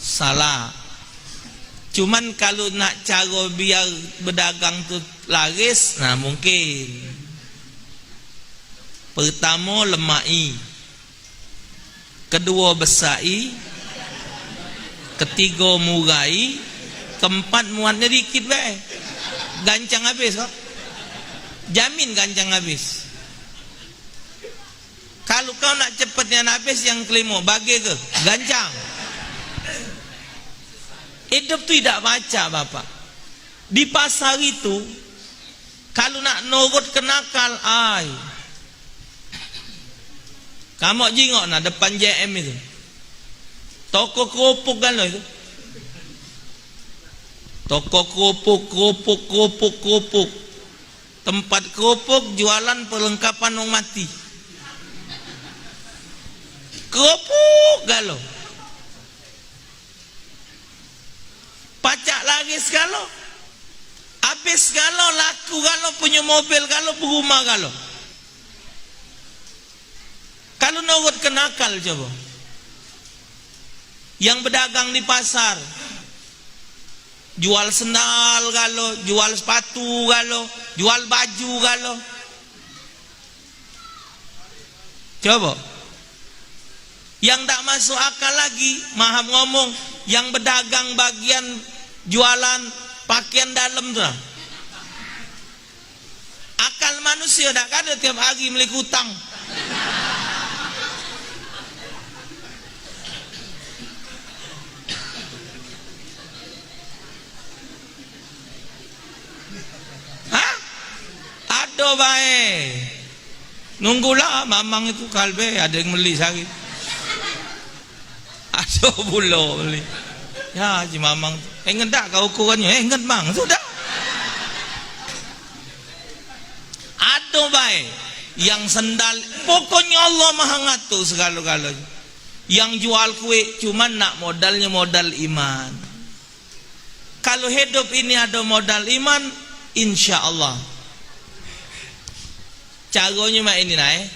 salah. Cuman kalau nak cara biar berdagang tu laris, nah mungkin. Pertama lemai, kedua besai, ketiga murai, keempat muatnya dikit bae. Gancang habis kok. Jamin gancang habis. Kalau kau nak cepatnya habis, yang kelima bagi ke gancang. Hidup tu tidak baca bapak. Di pasar itu kalau nak nurut kenakal, ay, kamu jingok nah depan JM itu, toko kerupuk kan lo itu, toko kerupuk, tempat kerupuk jualan perlengkapan orang mati, kerupuk galo. Pacak lagi segala, habis segala, laku kalau punya mobil kalau berumah kalau. Kalau nurut kenakal coba. Yang berdagang di pasar, jual sendal kalau, jual sepatu kalau, jual baju kalau. Coba. Yang tak masuk akal lagi, maham ngomong, yang berdagang bagian jualan pakaian dalam tu. Akal manusia tak ada tiap hari milik hutang. Hah? Ada baik. Nunggulah mamang itu kalbe ada yang beli sakit. Ada pula beli. Ya Haji Mamang, ingat tak kau ukurannya? Ingat bang, sudah. Ada baik yang sendal, pokoknya Allah maha ngatur segala-galanya. Yang jual kue cuma nak modalnya modal iman. Kalau hidup ini ada modal iman, insya Allah. Caranya mak ini naik.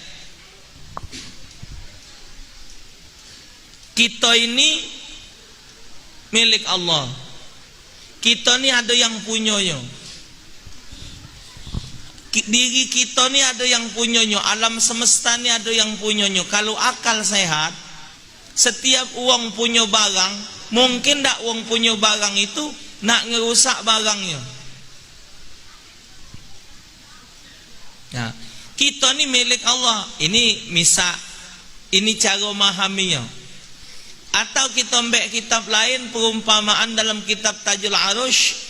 Kita ini milik Allah. Kita ni ada yang punyanya. Diri kita ni ada yang punyanya. Alam semesta ni ada yang punyanya. Kalau akal sehat, setiap uang punya barang, mungkin tak uang punya barang itu nak ngerusak barangnya. Nah, kita ni milik Allah. Ini misal, ini cara memahaminya. Atau kita ambil kitab lain, perumpamaan dalam kitab Tajul Arush,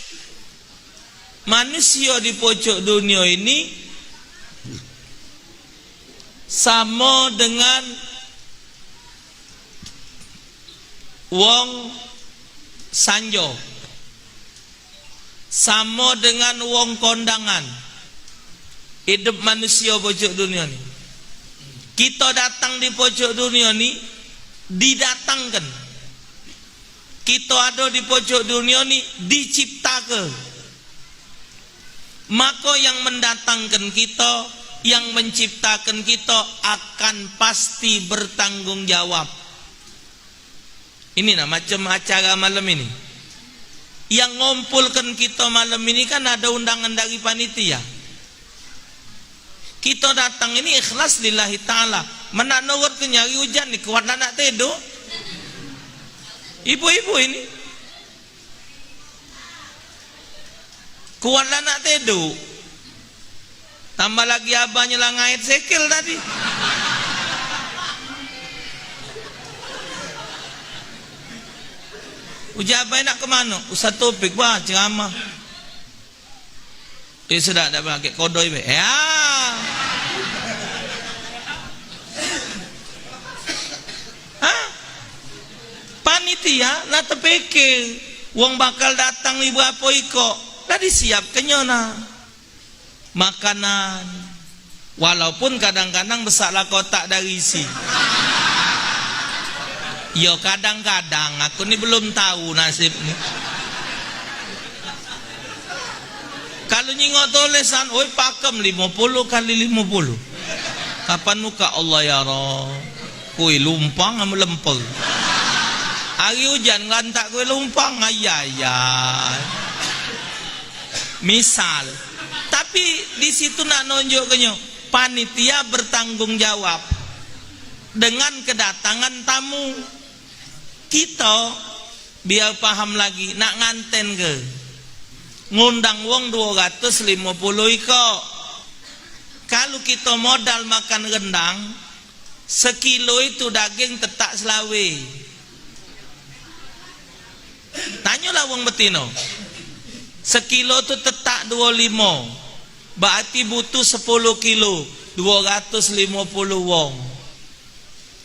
manusia di pojok dunia ini sama dengan wong sanjo, sama dengan wong kondangan. Hidup manusia pojok dunia ini. Kita datang di pojok dunia ini didatangkan. Kita ada di pojok dunia ni diciptakan. Maka yang mendatangkan kita, yang menciptakan kita akan pasti bertanggung jawab. Ini nah macam acara malam ini. Yang ngumpulkan kita malam ini kan ada undangan dari panitia. Kita datang ini ikhlas lillahi ta'ala. Menak nurut ke nyari hujan ni, kuat nak tidur. Ibu-ibu ini kuat nak tidur. Tambah lagi abahnya lah ngait sekil tadi. Ujar abah nak ke mana? Ustaz Topik bah ceramah. Sudah ada pakai kodoi be. Ya. Panitia lah terpikir wong bakal datang ni berapa iko dah disiapkannya nah makanan, walaupun kadang-kadang besarlah kotak dari isi. Yo kadang-kadang aku ni belum tahu nasib ni. Kalau nyingok tulisan oi pakem 50 kali 50. Kapan muka Allah ya Rabb? Kui lumpang am lempeng. Hari hujan ngelantak gue lumpang ayah. Misal. Tapi di situ nak nunjuk kenyo, panitia bertanggung jawab dengan kedatangan tamu. Kita biar paham lagi nak nganten ke ngundang wong 250 iko. Kalau kita modal makan rendang, sekilo itu daging tetak selawe. Tanyalah wong betino, sekilo itu tetak 25, berarti butuh 10 kilo 250 wong.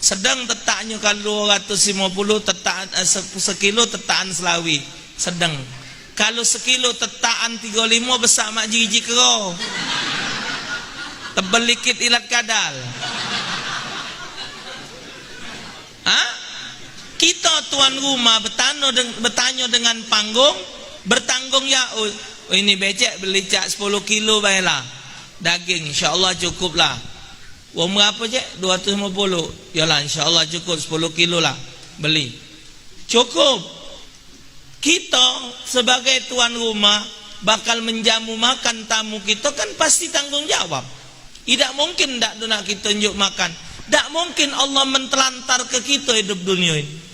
Sedang tetaknya kalau 250 tetaan sekilo tetaan selawi sedang. Kalau sekilo tetaan 35 besar mak jiji kero. Tebel dikit ilat kadal. Hah? Kita tuan rumah bertanya dengan panggung, bertanggung ya. Oh ini becek beli cak 10 kilo baiklah. Daging insyaallah cukup lah. Wong berapa je? 250. Yalah insyaallah cukup 10 kilo lah beli. Cukup. Kita sebagai tuan rumah bakal menjamu makan tamu kita kan pasti tanggung jawab. Tidak mungkin tak nak kita tunjuk makan. Tak mungkin Allah mentelantar ke kita hidup dunia ini.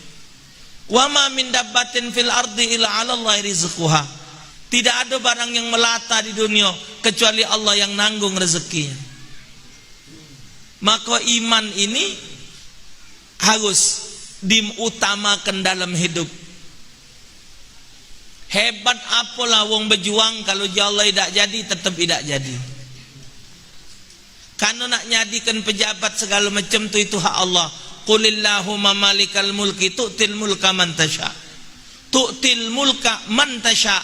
Wa ma min dabbatin fil ardi illa 'ala Allahi rizquha. Tidak ada barang yang melata di dunia kecuali Allah yang nanggung rezekinya. Maka iman ini harus diutamakan dalam hidup. Hebat apalah wong berjuang kalau Allah tidak jadi tetap tidak jadi. Karena nak nyadikan pejabat segala macam tu itu hak Allah. Qulillahumma malikal mulki tu'til mulka man tasha. Tu'til mulka man tasha.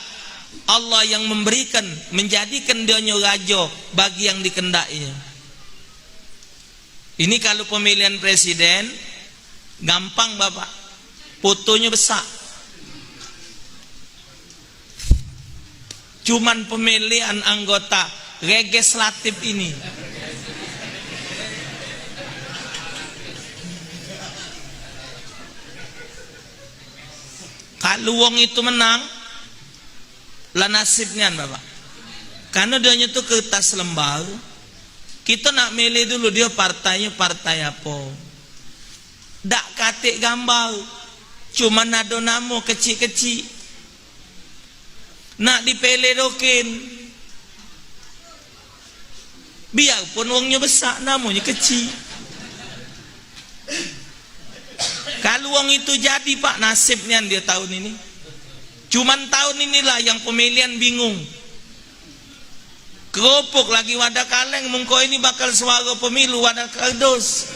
Allah yang memberikan, menjadikan dia raja bagi yang dikendainya. Ini kalau pemilihan presiden gampang Bapak. Fotonya besar. Cuman pemilihan anggota legislatif ini. Kalau wong itu menang, lah nasibnya Bapak. Karena dia nyetu kertas lembar. Kita nak milih dulu dia partainya partai apa. Dak katik gambar. Cuma nado namo kecil-kecil. Nak dipilih dokin. Biarpun wongnya besar namanya kecil. Kalau wong itu jadi Pak nasibnya dia tahun ini. Cuman tahun inilah yang pemilihan bingung. Keropok lagi wadah kaleng mungko ini bakal suara pemilu wadah kardus.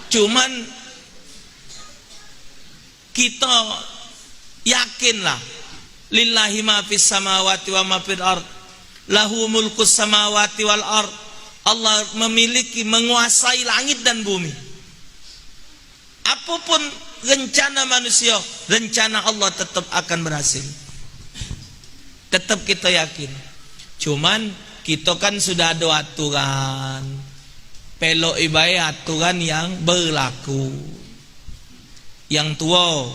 Cuman kita yakinlah lillahi ma fis samawati wa ma fil ard. Lahu mulkus samawati wal ard. Allah memiliki, menguasai langit dan bumi. Apapun rencana manusia, rencana Allah tetap akan berhasil. Tetap kita yakin. Cuman kita kan sudah ada aturan. Pelok ibai aturan yang berlaku. Yang tua,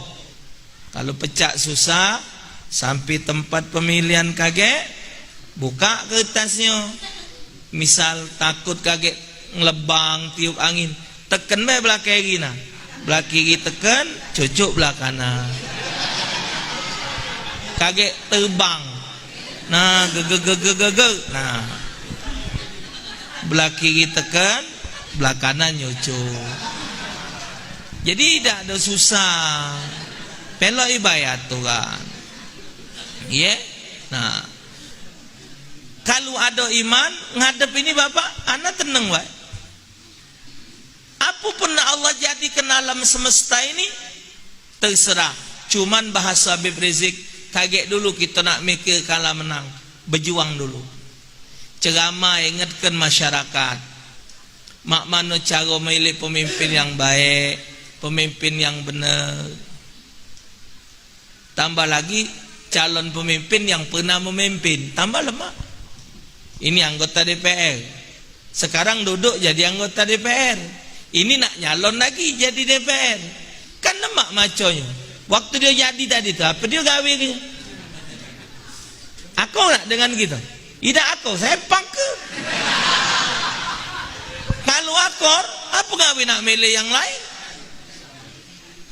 kalau pecah susah, sampai tempat pemilihan kaget, buka kertasnya. Misal takut kaget ngelebang tiup angin, tekan bae belah kiri nah. Belah kiri tekan, cucuk belah kanan. Kaget terbang. Nah, ge. Nah. Belah kiri tekan, belah kanan nyucuk. Jadi tidak ada susah. Pelok ibayat tu kan. Ya. Nah. Kalau ada iman, ngadep ini Bapak, anak tenang wae. Apapun Allah jadikan alam semesta ini, terserah. Cuman bahasa Habib Rizik, kaget dulu kita nak mikir kalah menang. Berjuang dulu. Ceramah ingatkan masyarakat. Mak mana cara memilih pemimpin yang baik, pemimpin yang benar. Tambah lagi, calon pemimpin yang pernah memimpin. Tambah lemah. Ini anggota DPR. Sekarang duduk jadi anggota DPR. Ini nak nyalon lagi jadi DPR. Kan lemak maconya. Waktu dia jadi tadi tu apa dia gawe ke? Aku nak dengan gitu. Tidak aku, saya pangke. Kalau akor, apa gawe nak milih yang lain?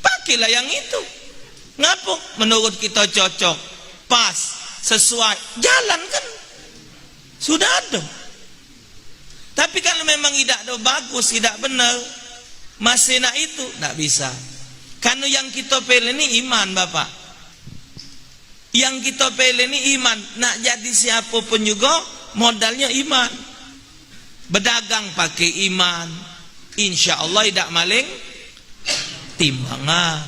Pakailah yang itu. Ngapa? Menurut kita cocok, pas, sesuai, jalan kan? Sudah ada. Tapi kalau memang tidak ada bagus, tidak benar, masih nak itu, tidak bisa. Karena yang kita pilih ini iman, Bapak. Yang kita pilih ini iman. Nak jadi siapapun juga, modalnya iman. Berdagang pakai iman, insya Allah tidak maling timbangan.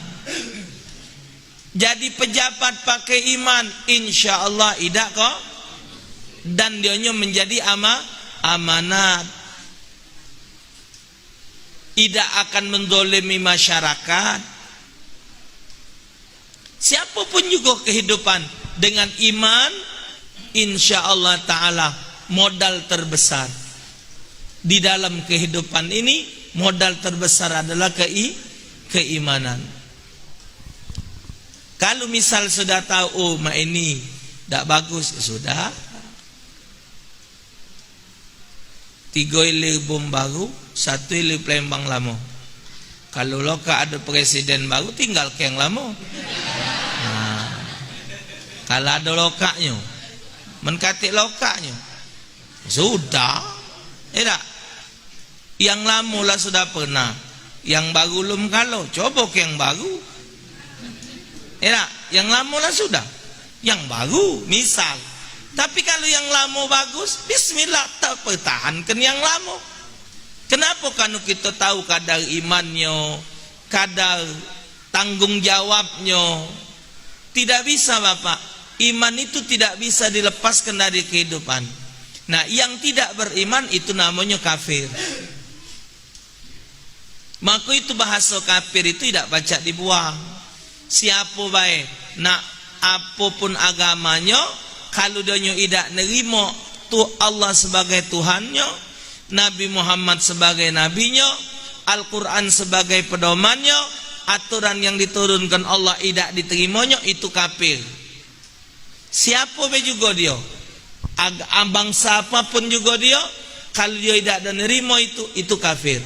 Jadi pejabat pakai iman, insya Allah tidak kok. Dan dianya menjadi amanat. Tidak akan menzalimi masyarakat. Siapapun juga kehidupan dengan iman, insya Allah Ta'ala modal terbesar. Di dalam kehidupan ini modal terbesar adalah keimanan. Kalau misal sudah tahu, oh mak ini tidak bagus, ya sudah. 3 ilir bom baru, 1 ilir Palembang lama. Kalau loka ada presiden baru, tinggal ke yang lama. Nah, kalau ada lokanya, menkatik lokanya, sudah. Tak? Yang lama lah sudah pernah, yang baru belum. Kalau coba ke yang baru, tak? Yang lama lah sudah, yang baru misal. Tapi kalau yang lama bagus, bismillah, tak pertahankan yang lama. Kenapa? Karena kita tahu kadar imannya, kadar tanggung jawabnya. Tidak bisa, Bapak. Iman itu tidak bisa dilepaskan dari kehidupan. Nah, yang tidak beriman itu namanya kafir. Maka itu bahasa kafir itu tidak pacak dibuang. Siapa baik nak apapun agamanya, kalau dia tidak nerima tu Allah sebagai Tuhannya, Nabi Muhammad sebagai nabinya, Al-Quran sebagai pedomannya, aturan yang diturunkan Allah tidak diterimanya, itu kafir. Siapa juga dia, bangsa apapun juga dia, kalau dia tidak menerima itu kafir.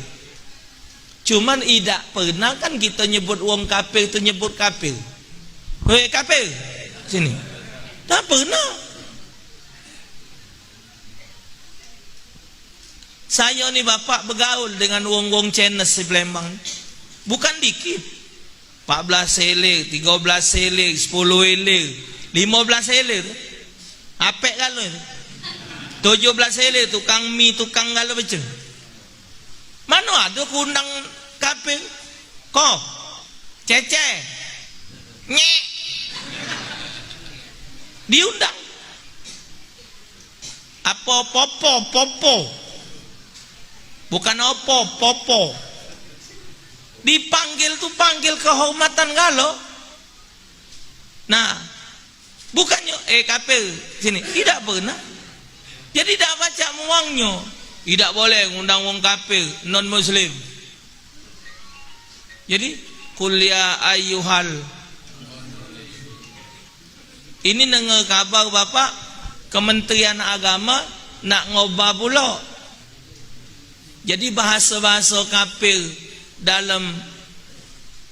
Cuman tidak pernah kan kita nyebut wong kafir itu nyebut kafir. Hei kafir, sini. Tak pernah. Saya ni Bapak bergaul dengan wong-wong Chinese di Palembang. Bukan dikit. 14 selir, 13 selir, 10 selir, 15 selir. Apek kalau itu. 17 selir tukang mie, tukang kalau macam. Mana ada kundang kafir? Kok? Cece. Nyek. Diundang. Apa popo. Bukan opo, popo. Dipanggil tuh panggil kehormatan kalau. Nah, bukannya kafir sini, tidak pernah. Jadi tidak baca muangnya. Tidak boleh ngundang wong kafir, non muslim. Jadi kuliah ayyuhal. Ini dengar kabar Bapak, Kementerian Agama nak ngubah pula. Jadi bahasa-bahasa kafir dalam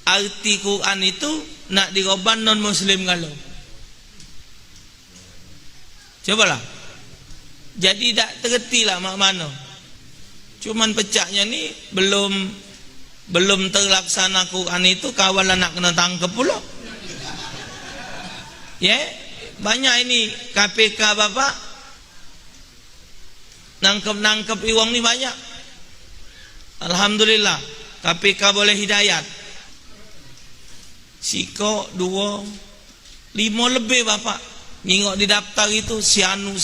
arti Quran itu nak dirubah non muslim kalau. Cobalah. Jadi tak tergerti lah mak mana. Cuman pecahnya ni belum terlaksana Quran itu, kawalan nak kena tangkap pula. Ya, banyak ini KPK Bapak nangkep iwang ni banyak. Alhamdulillah KPK boleh hidayat. Siko 2 5 lebih Bapak. Ngingok di daftar itu sianu.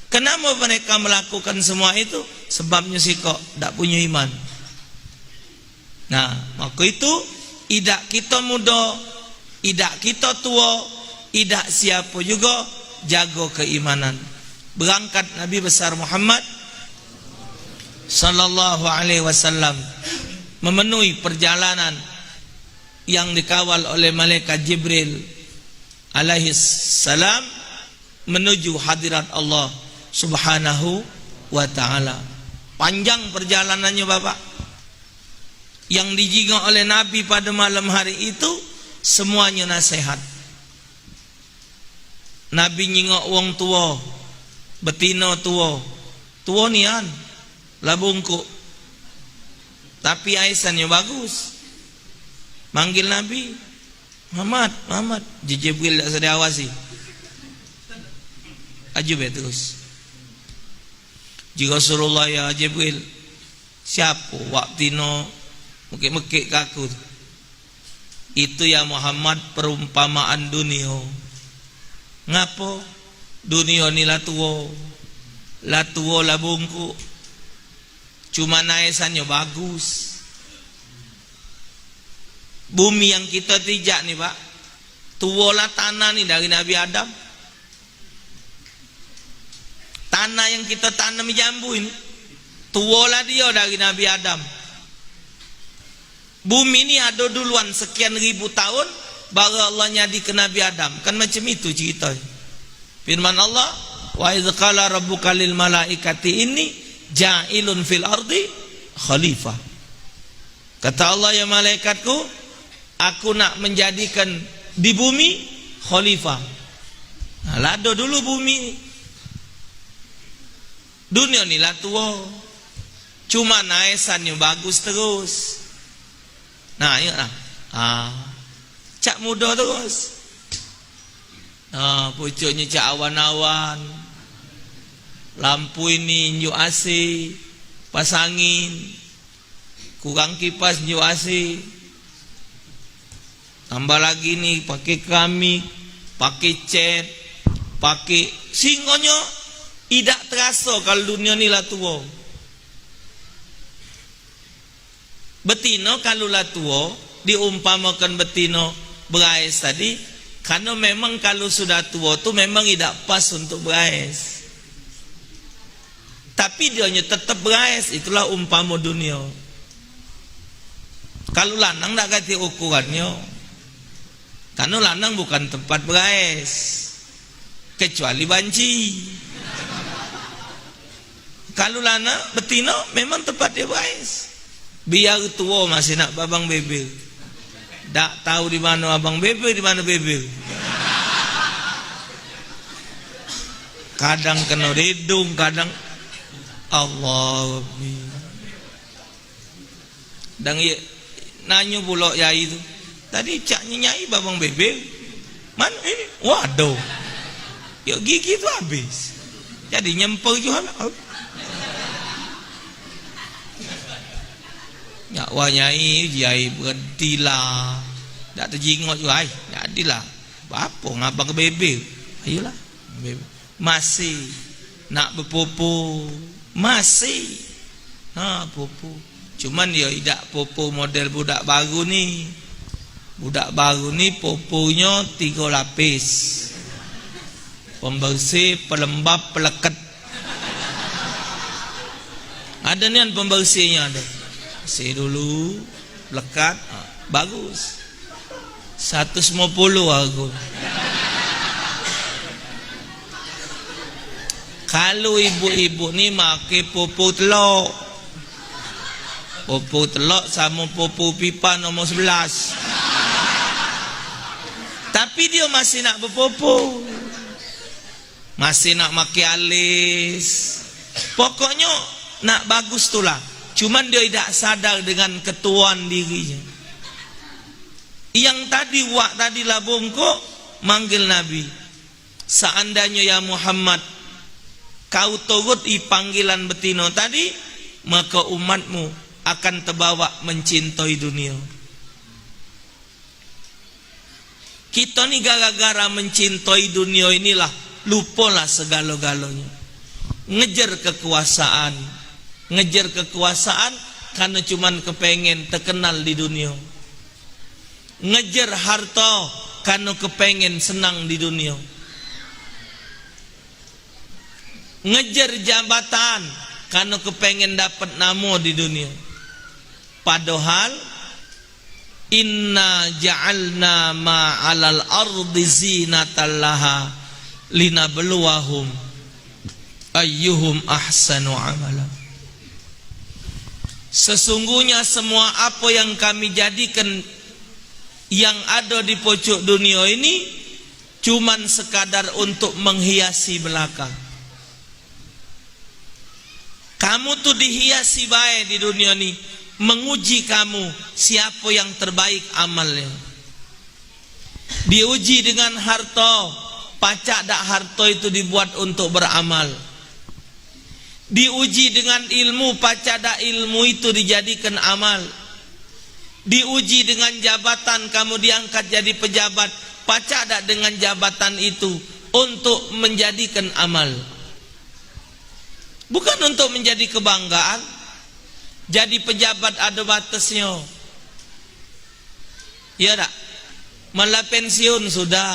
Kenapa mereka melakukan semua itu? Sebabnya siko tidak punya iman. Nah, maka itu idak kita muda, idak kita tua, idak siapa juga jago keimanan. Berangkat Nabi besar Muhammad sallallahu alaihi wasallam memenuhi perjalanan yang dikawal oleh malaikat Jibril alaihi salam menuju hadirat Allah subhanahu wa ta'ala. Panjang perjalanannya Bapak. Yang dijingok oleh Nabi pada malam hari itu semuanya nasihat. Nabi nyingok wong tua, betina tua nian lah bungkuk, tapi aisannya bagus. Manggil Nabi, Muhammad, Jibril tak sedar awasi. Ajib ya terus. Jika Rasulullah ya Jibril, siapa waktino mekik-mekik kaku? Itu ya Muhammad perumpamaan dunia. Ngapo? Dunia ni lah tua lah bungkuk. Cuma naisannya bagus. Bumi yang kita tijak nih Pak, tualah tanah nih dari Nabi Adam. Tanah yang kita tanam jambu ini, tualah dia dari Nabi Adam. Bumi ini ada duluan sekian ribu tahun, baru Allah nyadi ke Nabi Adam. Kan macam itu ceritanya. Firman Allah, wa idz qala rabbuka lil malaikati inni ja'ilun fil ardi khalifah. Kata Allah, ya malaikatku, aku nak menjadikan di bumi khalifah. Nah, lado dulu bumi. Dunia ni lah tua, cuma naisannya bagus terus. Nah, yuk lah. Cak muda terus. Pucuknya cak awan-awan. Lampu ini njuk AC, pasangin. Kurang kipas njuk AC. Tambah lagi nih pakai keramik, pakai cat, pakai singonya. Tidak terasa kalau dunia ni lah tua. Betina kalau lah tua, diumpamakan betina berais tadi, karena memang kalau sudah tua tu memang tidak pas untuk berais. Tapi dianya tetap berais, itulah umpama dunia. Kalau lanang tak ganti ukurannya. Karena lanang bukan tempat berais, kecuali banci. Kalau lana betina memang tempat dia berais. Biar tua masih nak babang bebel. Tak tahu di mana abang bebel, di mana bebel. Kadang kena hidung, kadang Allah. Dan nanya pula yai itu. Tadi caknya nyai babang bebel. Mana ini? Waduh. Ya gigi tu habis. Jadi nyempel juga. Ya wanyai jai berhentilah. Tak terjingot juga. Jadilah. Apa ngabang bebel? Ayolah. Masih nak berpopo. Masih. Popo. Cuman dia tidak popo model budak baru ni. Budak baru ni poponya 3 lapis. Pembersih, pelembab, peleket. Ada ni kan pembersihnya ada. Bersih dulu, lekat, bagus. 150 aku. Kalau ibu-ibu ni makai popo telok. Popo telok sama popo pipa nombor 11. Tapi dia masih nak berpopo. Masih nak makai alis. Pokoknya nak bagus tu lah. Cuman dia tidak sadar dengan ketuaan dirinya. Yang tadi wak tadi lah bongkok, manggil Nabi. Seandainya ya Muhammad, kau turut panggilan betina tadi, maka umatmu akan terbawa mencintai dunia. Kita ni gara-gara mencintai dunia inilah lupalah segala-galanya. Ngejar kekuasaan. Ngejar kekuasaan karena cuman kepengen terkenal di dunia. Ngejar harta karena kepengen senang di dunia. Ngejar jabatan karena kepengen dapat namo di dunia. Padahal inna ja'alna ma'alal ardi zinatan laha linabluwahum ayyuhum ahsanu amala. Sesungguhnya semua apa yang kami jadikan yang ada di pojok dunia ini cuman sekadar untuk menghiasi belakang. Kamu tuh dihiasi baik di dunia ini, menguji kamu siapa yang terbaik amalnya. Diuji dengan harta, pacak dak harta itu dibuat untuk beramal. Diuji dengan ilmu, pacak dak ilmu itu dijadikan amal. Diuji dengan jabatan, kamu diangkat jadi pejabat, pacak dak dengan jabatan itu untuk menjadikan amal. Bukan untuk menjadi kebanggaan. Jadi pejabat ada batasnya. Ya tak? Malah pensiun sudah.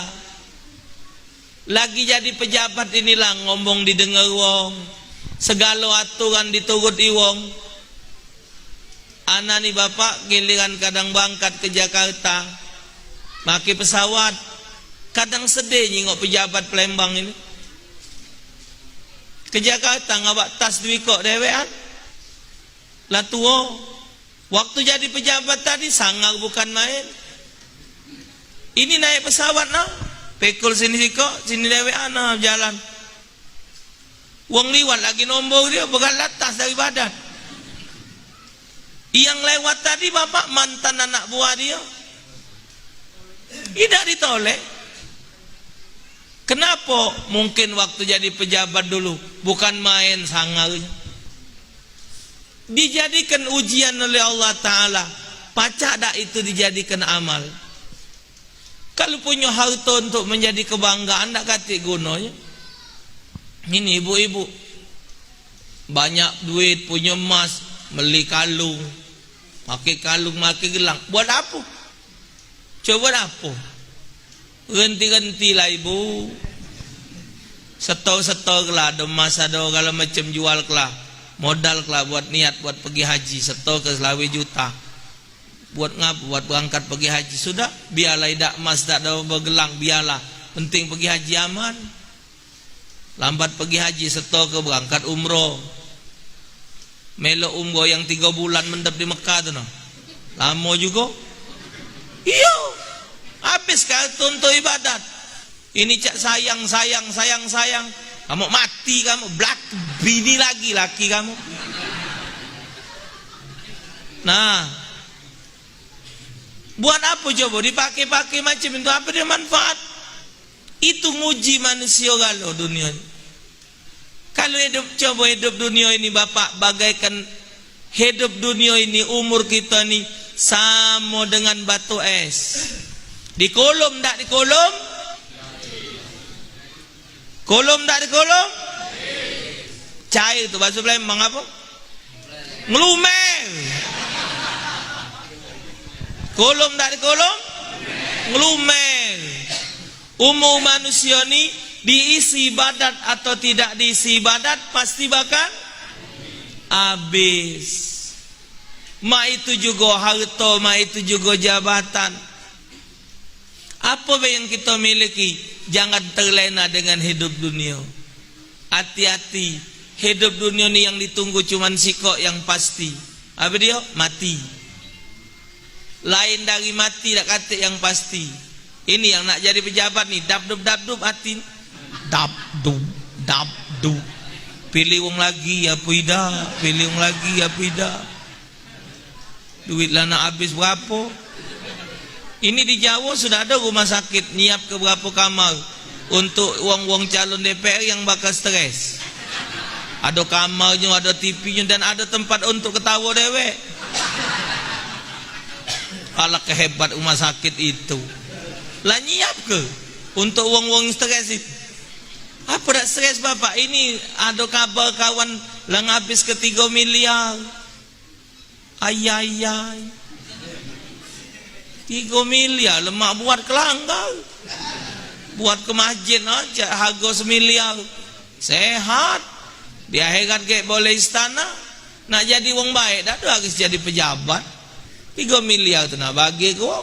Lagi jadi pejabat inilah ngomong didengar wong. Segala aturan diturut wong. Anak ni bapak giliran kadang berangkat ke Jakarta, pakai pesawat. Kadang sedih nyingok pejabat Palembang ini. Ke Jakarta ngabak tas duit kok dewean. Lah tua. Waktu jadi pejabat tadi sangar bukan main. Ini naik pesawat nah. Pekul sini kok, sini dewean nah jalan. Wong liwat lagi nombor dia begalat tas dari badan. Yang lewat tadi bapak mantan anak buah dia. Tidak ditolak. Kenapa? Mungkin waktu jadi pejabat dulu bukan main sangarnya. Dijadikan ujian oleh Allah Ta'ala. Pacak dak itu dijadikan amal. Kalau punya harta untuk menjadi kebanggaan, dak kati gunanya. Ini ibu-ibu banyak duit, punya emas, beli kalung, pakai kalung, pakai gelang. Buat apa? Coba apa? Renti-renti lah ibu. Setor-setor lah, ada emas ada kalau macam jual lah, modal lah buat niat buat pergi haji, setor ke Selawi juta. Buat ngapa? Buat berangkat pergi haji. Sudah, biarlah tidak emas, tak ada bergelang, biarlah. Penting pergi haji aman. Lambat pergi haji, setor ke berangkat umroh. Melo umroh yang 3 bulan mendap di Mekah tu no. Lama juga. Iya. Habis kartu untuk ibadat. Ini cak sayang. Kamu mati kamu, black bini lagi laki kamu. Nah, buat apa coba dipakai-pakai macam itu? Apa dia manfaat? Itu nguji manusia kalau dunia ini. Kalau hidup dunia ini bapak bagaikan hidup dunia ini, umur kita ini sama dengan batu es. Di kolom tak di kolom? Kolom tak di kolom? Cair tu bahasa Palembang apa? Ngelumer. Kolom tak di kolom? Ngelumer. Umur manusia ni diisi badat atau tidak diisi badat pasti bakal habis. Ma itu juga harta, ma itu juga jabatan. Apa yang kita miliki, jangan terlena dengan hidup dunia. Hati-hati, hidup dunia ni yang ditunggu cuman sikok yang pasti. Apa dia? Mati. Lain dari mati tak kata yang pasti. Ini yang nak jadi pejabat ni, dap-dup hati. Dap-dup. Pilih wong lagi apa ida, pilih wong lagi apa ida. Duit lah nak habis berapa? Ini di Jawa sudah ada rumah sakit nyiap ke berapa kamar untuk wong-wong calon DPR yang bakal stres. Ada kamarnya, ada TV-nya, dan ada tempat untuk ketawa dewek. Alah kehebat rumah sakit itu. Lah nyiap ke untuk wong-wong stres itu? Apa dak stres bapak? Ini ada kabar kawan lang habis ke 3 miliar. Ayai. 3 miliar lemak buat kelanggar, buat ke masjid aja harga 1 miliar. Sehat Di akhirat kayak boleh istana, nak jadi wong baik, dah tu harus jadi pejabat. 3 miliar tu nak bagi kau.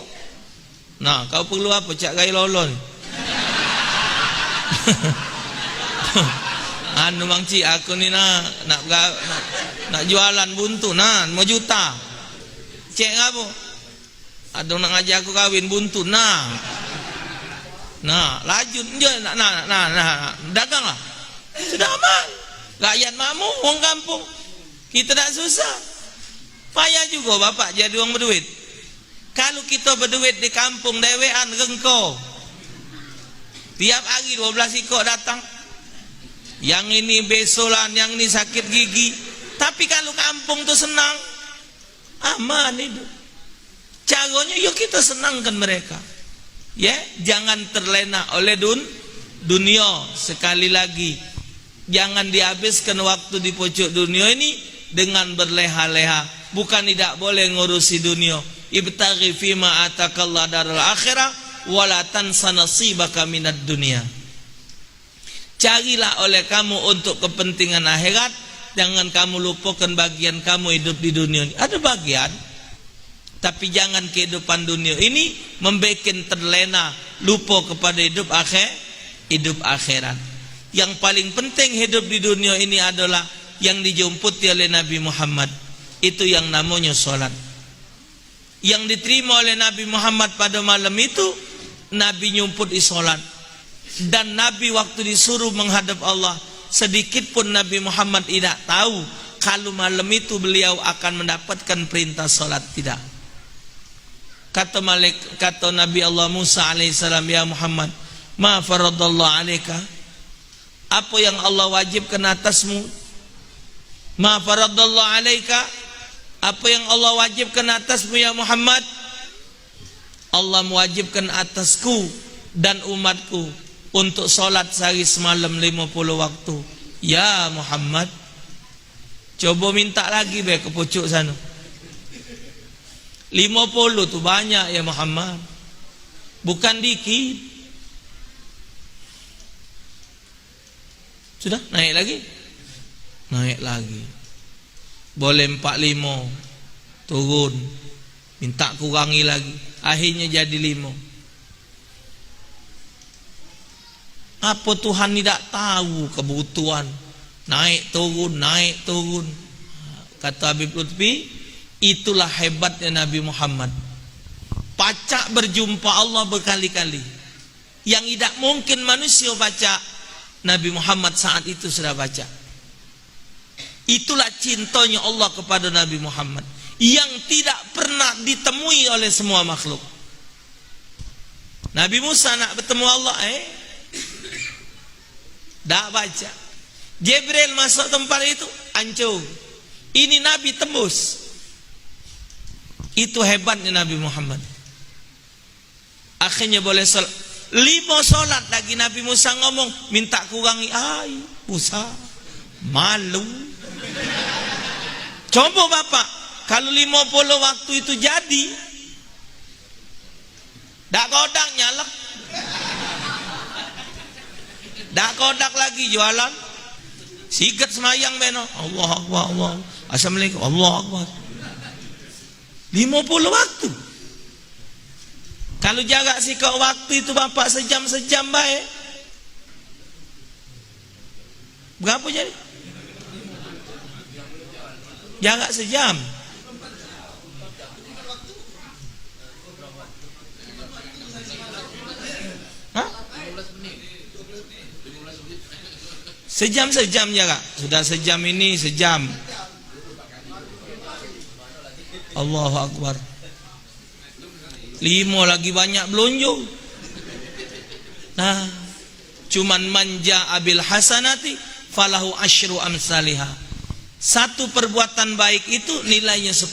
Nah, kau perlu apa? Cak gaya lolon. Anu Mang Cik, aku ni nak jualan buntu, nah, mau juta. Cek apa? Ada nak ngajak aku kawin buntu, nah, laju je, nah, dagang lah. Sudah aman. Rakyat makmur, orang kampung. Kita tak susah. Payah juga bapak jadi orang berduit. Kalau kita berduit di kampung dewean rengko. Tiap hari 12 ikut datang. Yang ini besolan, yang ini sakit gigi. Tapi kalau kampung tu senang, aman itu. Caranya yuk kita senangkan mereka. Ya, jangan terlena oleh dunia. Sekali lagi, jangan dihabiskan waktu di pojok dunia ini dengan berleha-leha. Bukan tidak boleh ngurusi dunia. Ibtaghi fima atakallah darul akhirah wala tansa nasibaka minad dunia. Carilah oleh kamu untuk kepentingan akhirat, jangan kamu lupakan bagian kamu hidup di dunia ini. Ada bagian, tapi jangan kehidupan dunia ini membuat terlena, lupa kepada hidup akhirat. Yang paling penting hidup di dunia ini adalah yang dijumputi oleh Nabi Muhammad. Itu yang namanya sholat. Yang diterima oleh Nabi Muhammad pada malam itu, Nabi nyumput di sholat. Dan Nabi waktu disuruh menghadap Allah, sedikit pun Nabi Muhammad tidak tahu kalau malam itu beliau akan mendapatkan perintah sholat. Tidak. Kata Nabi Allah Musa alaihissalam, ya Muhammad, ma faradallahu alaika, apa yang Allah wajibkan atasmu? Ma faradallahu alaika, apa yang Allah wajibkan atasmu ya Muhammad? Allah mewajibkan atasku dan umatku untuk solat sehari semalam 50 waktu. Ya Muhammad, coba minta lagi ke pucuk sana. 50 tu banyak ya Muhammad, bukan dikit. Sudah naik lagi, naik lagi. Boleh 45, turun, minta kurangi lagi, akhirnya jadi 5. Apa Tuhan tidak tahu kebutuhan? Naik turun, naik turun. Kata Habib Lutfi, itulah hebatnya Nabi Muhammad. Pacak berjumpa Allah berkali-kali. Yang tidak mungkin manusia baca, Nabi Muhammad saat itu sudah baca. Itulah cintanya Allah kepada Nabi Muhammad, yang tidak pernah ditemui oleh semua makhluk. Nabi Musa nak bertemu Allah, dah baca. Jibril masuk tempat itu, hancur. Ini Nabi tembus. Itu hebatnya Nabi Muhammad. Akhirnya boleh solat 5 solat lagi. Nabi Musa ngomong, minta kurangi. Musa malu. Coba bapak, kalau 50 waktu itu jadi, dak kodak nyalek, dak kodak lagi jualan, sigat semayang beno, Allah Akbar, Allah, Assalamualaikum, Allah Akbar. 50 waktu. Kalau jaga sikap waktu itu bapak sejam-sejam baik, berapa jadi? Jaga sejam. Hah? Sejam-sejam jaga. Sudah sejam ini sejam. Allahu Akbar. 5 lagi banyak belunjung. Nah, cuman manja abil hasanati falahu asyru amsalihah. Satu perbuatan baik itu nilainya 10.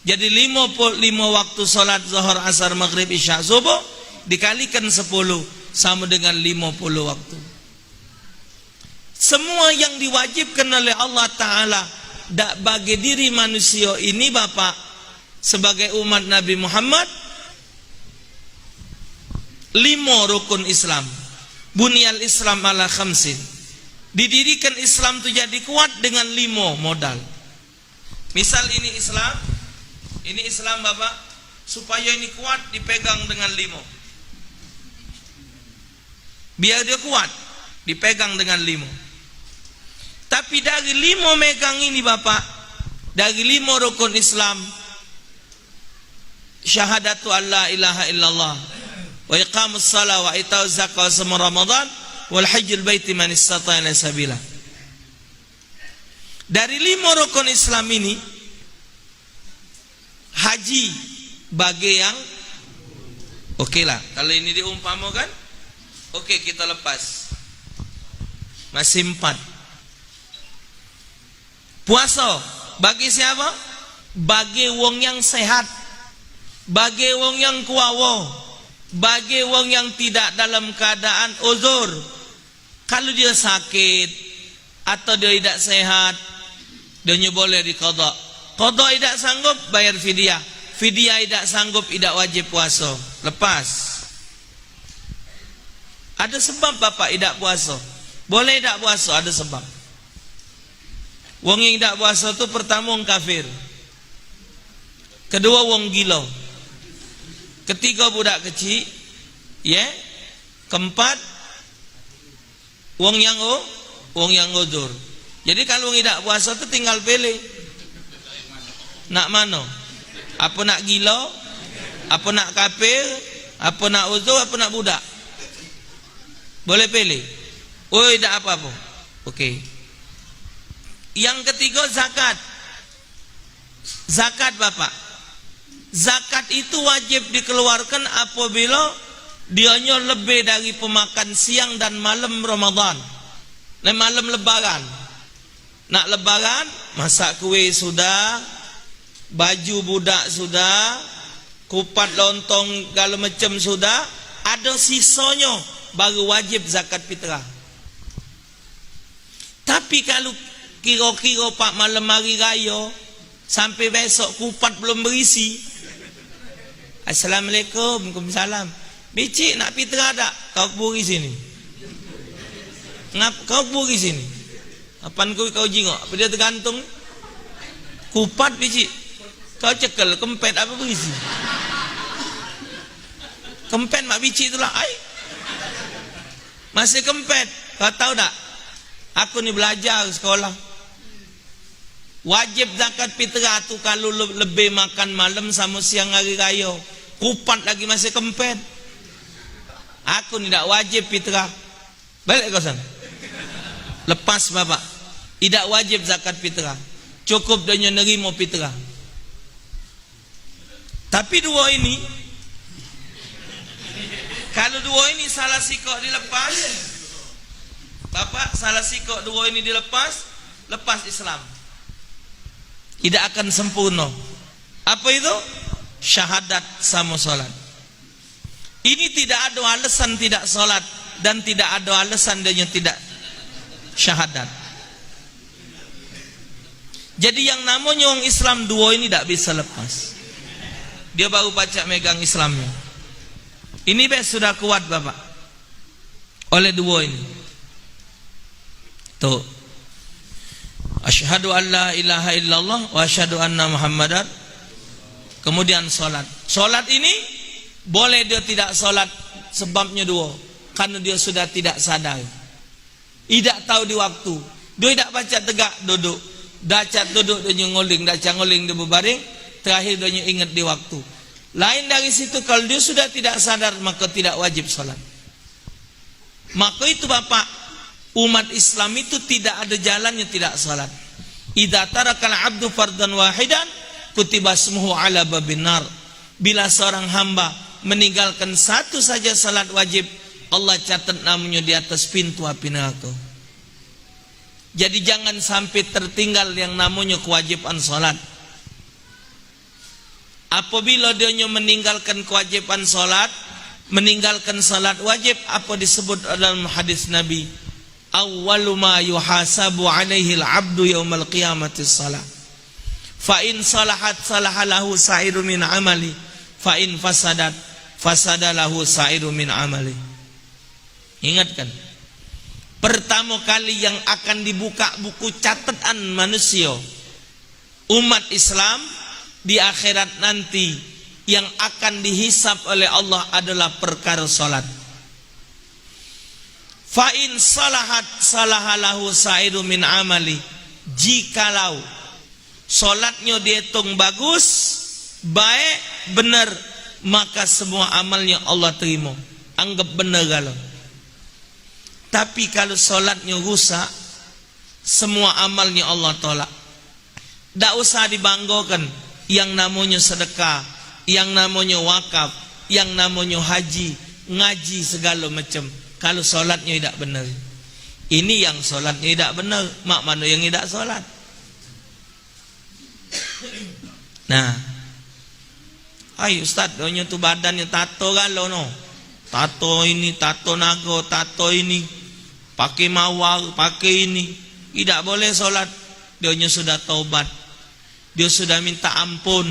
Jadi 5 waktu salat zuhur, asar, maghrib, isya, subuh dikalikan 10 sama dengan 50 waktu. Semua yang diwajibkan oleh Allah Ta'ala bagi diri manusia ini bapak, sebagai umat Nabi Muhammad, 5 rukun Islam. Bunyal Islam ala khamsin. Didirikan Islam itu jadi kuat dengan 5 modal. Misal ini Islam Bapak, supaya ini kuat dipegang dengan 5. Biar dia kuat, dipegang dengan 5. Tapi dari 5 megang ini Bapak, dari 5 rukun Islam, syahadatu an la ilaha illallah, wa iqamus salat, wa itauz zakat, wa shaum Ramadan, wal hajjul baiti man istata'a ilaihi sabila. Dari 5 rukun Islam ini, haji bagi yang oke lah. Kalau ini diumpamakan, oke, kita lepas. Masih 4. Puasa bagi siapa? Bagi wong yang sehat, bagi wong yang kuawo, bagi wong yang tidak dalam keadaan uzur. Kalau dia sakit atau dia tidak sehat, dia boleh diqadha. Qadha tidak sanggup, bayar fidyah. Fidyah tidak sanggup, tidak wajib puasa, lepas. Ada sebab Bapak tidak puasa. Boleh tidak puasa, ada sebab. Wong yang tidak puasa itu pertama wong kafir, kedua wong gila, ketiga budak kecil, keempat wong yang uzur. Jadi kalau wong tidak puasa itu tinggal pilih. Nak mana? Apa nak gila? Apa nak kafir? Apa nak uzur? Apa nak budak? Boleh pilih. Oh, tidak apa-apa. Okey. Yang ketiga zakat. Zakat Bapak. Zakat itu wajib dikeluarkan apabila dianya lebih dari pemakan siang dan malam Ramadan. Dan malam lebaran. Nak lebaran, masak kue sudah, baju budak sudah, kupat lontong kalau macam sudah, ada sisanya baru wajib zakat fitrah. Tapi kalau kira-kira pak malam hari raya sampai besok kupat belum berisi, Assalamualaikum, Waalaikumsalam, bicik nak fitrah tak? Kau kuburi sini. Kau kuburi sini. Apaan kau jingok? Apa dia tergantung? Kupat bicik. Kau cekel kempet apa berisi? Kempet mak bicik itulah. Ai. Masih kempet. Kau tahu tak? Aku ni belajar sekolah. Wajib zakat fitrah tu kalau lebih makan malam sama siang hari raya. Kupat lagi masih kempet. Aku ni tak wajib fitrah. Balik kau sana. Lepas Bapak. Tidak wajib zakat fitrah. Cukup dia nerima fitrah. Tapi dua ini, kalau dua ini salah sikok dilepas, Bapak, salah sikok dua ini dilepas, lepas Islam. Tidak akan sempurna. Apa itu? Syahadat sama solat. Ini tidak ada alasan tidak solat, dan tidak ada alasan dia tidak syahadat. Jadi yang namanya orang Islam dua ini tidak bisa lepas. Dia baru baca megang Islamnya. Ini sudah kuat Bapak. Oleh dua ini. Tuh. Asyhadu an la ilaha illallah wa asyhadu anna Muhammadar. Kemudian solat. Solat ini boleh dia tidak solat, sebabnya dua. Karena dia sudah tidak sadar. Tidak tahu di waktu. Dia tidak baca tegak duduk. Dacat duduk dia ngoling, dacat ngoling dia berbaring. Terakhir dia ingat di waktu. Lain dari situ, kalau dia sudah tidak sadar, maka tidak wajib solat. Maka itu Bapak, umat Islam itu tidak ada jalannya tidak solat. Idza tarakal abdu fardan wahidan kutiba ismuhu ala babin nar. Bila seorang hamba meninggalkan satu saja salat wajib, Allah catat namanya di atas pintu api neraka. Jadi jangan sampai tertinggal yang namanya kewajiban salat. Apabila dia meninggalkan kewajiban salat, meninggalkan salat wajib, apa disebut dalam hadis Nabi? Awwalu ma yuhasabu alaihi al-'abdu yaumal qiyamati salat. Fa in salahat salahalahu sa'iru min amali, fa in fasadat fasadalahu sa'iru min amali. Ingatkan, Pertama kali yang akan dibuka buku catatan manusia umat Islam di akhirat nanti, yang akan dihisab oleh Allah adalah perkara salat. Fa in salahat salahalahu sa'idu min amali. Jikalau salatnya dihitung bagus, baik, benar, maka semua amalnya Allah terima. Anggap benar kalau. Tapi kalau solatnya rusak, semua amalnya Allah tolak. Tak usah dibanggakan yang namanya sedekah, yang namanya wakaf, yang namanya haji, ngaji segala macam. Kalau solatnya tidak benar. Ini yang solatnya tidak benar. Mak mana yang tidak solat? Nah, ayo Ustaz, doanya tu badannya tato kalau no. Tato ini, tato nago, tato ini. Pakai mawar, pakai ini. Tidak boleh solat. Dianya sudah taubat. Dia sudah minta ampun.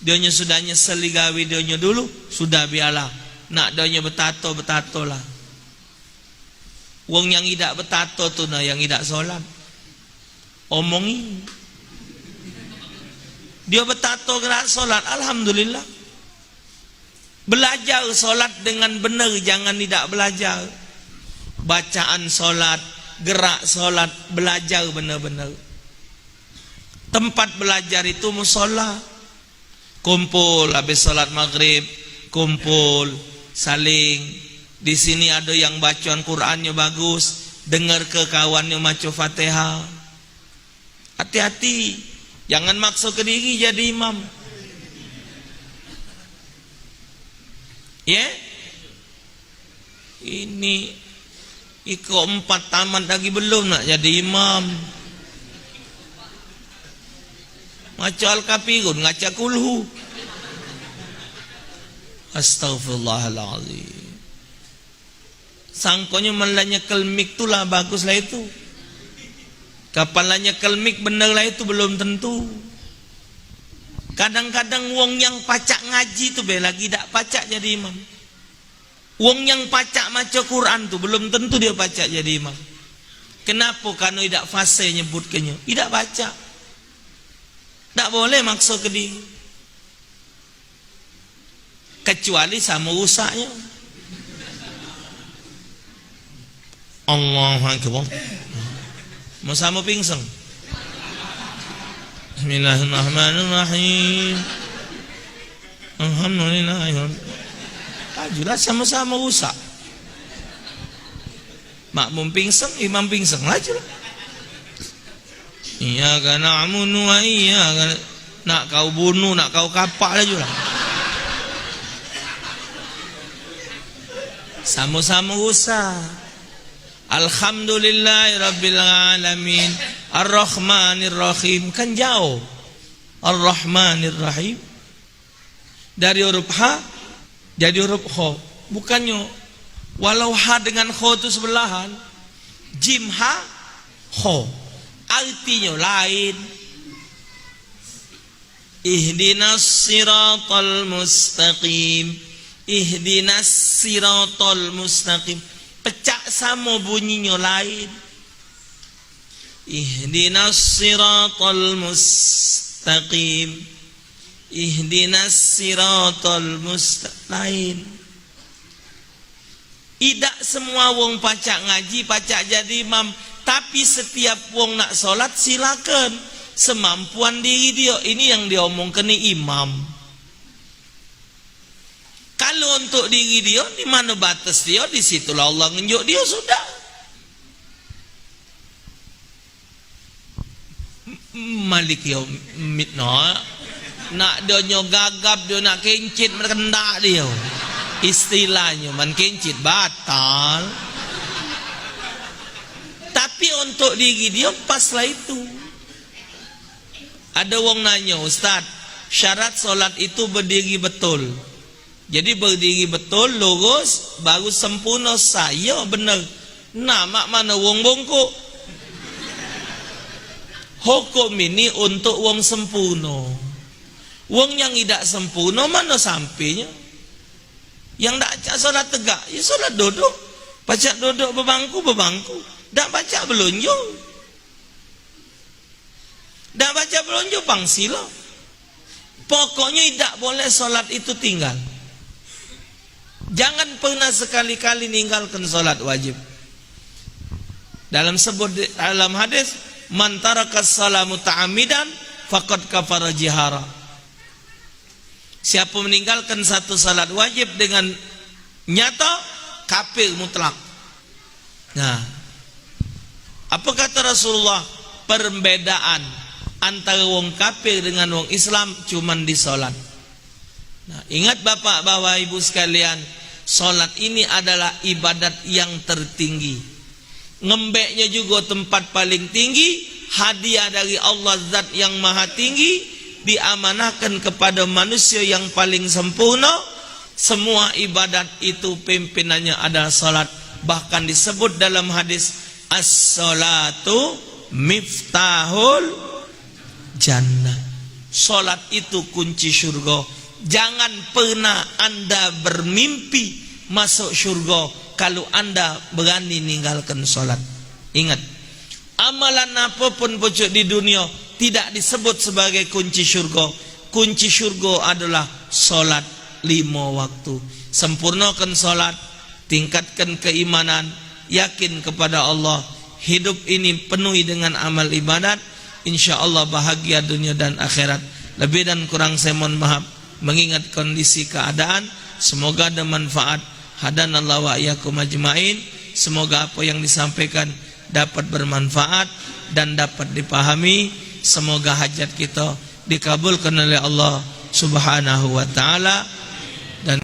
Dianya sudah nyesel gawi dianya dulu. Sudah biarlah. Nak dianya betato, betato lah. Wong yang tidak betato tu nah yang tidak solat. Omongi. Dia betato gerak solat. Alhamdulillah. Belajar solat dengan benar. Jangan tidak belajar. Bacaan solat, gerak solat, belajar benar-benar. Tempat belajar itu musola. Kumpul habis solat maghrib, kumpul, saling. Di sini ada yang bacaan Qurannya bagus, dengar ke kawannya maca Fatihah. Hati-hati, jangan maksa ke diri jadi imam. Ya, ini Iko 4 tamat lagi belum nak jadi imam. Ngaca Al-Kafirun, ngaca kulhu. Astaghfirullahaladzim. Sangkonya melanya kelmik tu lah bagus lah itu. Kapan lanya kelmik bener lah itu belum tentu. Kadang-kadang wong yang pacak ngaji tu be lagi tak pacak jadi imam. Wong yang pacak maca Quran tu belum tentu dia pacak jadi imam. Kenapa? Karena tidak fase nyebutkannya. Tidak baca. Tak boleh maksa ke dia. Kecuali sama rusaknya. Allahu Akbar. Mau sama pingsan. Bismillahirrahmanirrahim. Alhamdulillah. Jelas sama-sama rusak. Makmum pingsan, imam pingsan aja lah. Iya kan na'budu wa iyyaka nak kau bunuh, nak kau kapak aja lah. Sama-sama rusak. Alhamdulillahirabbil alamin Ar-Rahmanir Rahim kan jauh. Ar-Rahmanir Rahim dari huruf ha jadi huruf kho. Bukannya walau ha dengan kho itu sebelahan, jim ha kho artinya lain. Ihdinas siratal mustaqim. Ihdinas siratal mustaqim. Pecah sama bunyinya lain. Ihdinas siratal mustaqim. Ihdinas siratal mustaqim. Tidak semua wong pacak ngaji, pacak jadi imam. Tapi setiap wong nak solat silakan. Semampuan diri dia. Ini yang diomongkan ni imam. Kalau untuk diri dia, di mana batas dia, di situlah Allah nunjuk dia sudah. Malik yaumid nak dia gagap, dia nak kencit merendak dia. Istilahnya man kencit batal. Tapi untuk diri dia paslah itu. Ada wong nanya, Ustaz, syarat solat itu berdiri betul. Jadi berdiri betul, lurus, baru sempurna. Saya benar. Nah, mak mana wong bongkok? Hukum ini untuk wong sempurna. Wong yang tidak sempurna mana sampainya? Yang tak solat tegak, ya solat duduk. Pacak duduk bebangku. Dak baca belunju. Dak baca belunju pangsila. Pokoknya tidak boleh solat itu tinggal. Jangan pernah sekali-kali ninggalkan solat wajib. Dalam hadis, man tarakas salamu ta'amidan faqad kafara jihara. Siapa meninggalkan satu salat wajib dengan nyata, kafir mutlak. Nah, apa kata Rasulullah? Perbedaan antara wong kafir dengan wong Islam cuman di salat. Nah, ingat Bapak, Bapak, Ibu sekalian, salat ini adalah ibadat yang tertinggi. Ngembeknya juga tempat paling tinggi, hadiah dari Allah Zat yang maha tinggi, diamanahkan kepada manusia yang paling sempurna. Semua ibadat itu pimpinannya adalah salat. Bahkan disebut dalam hadis, as-salatu miftahul jannah. Salat itu kunci surga. Jangan pernah Anda bermimpi masuk surga kalau Anda berani ninggalkan salat. Ingat, amalan apapun pucuk di dunia tidak disebut sebagai kunci surga. Kunci surga adalah salat 5 waktu. Sempurnakan salat, tingkatkan keimanan, yakin kepada Allah. Hidup ini penuhi dengan amal ibadat, insya Allah bahagia dunia dan akhirat. Lebih dan kurang saya mohon maaf mengingat kondisi keadaan. Semoga ada manfaat. Hadanallahu wa iyyakum ajmain. Semoga apa yang disampaikan dapat bermanfaat dan dapat dipahami. Semoga hajat kita dikabulkan oleh Allah Subhanahu wa taala dan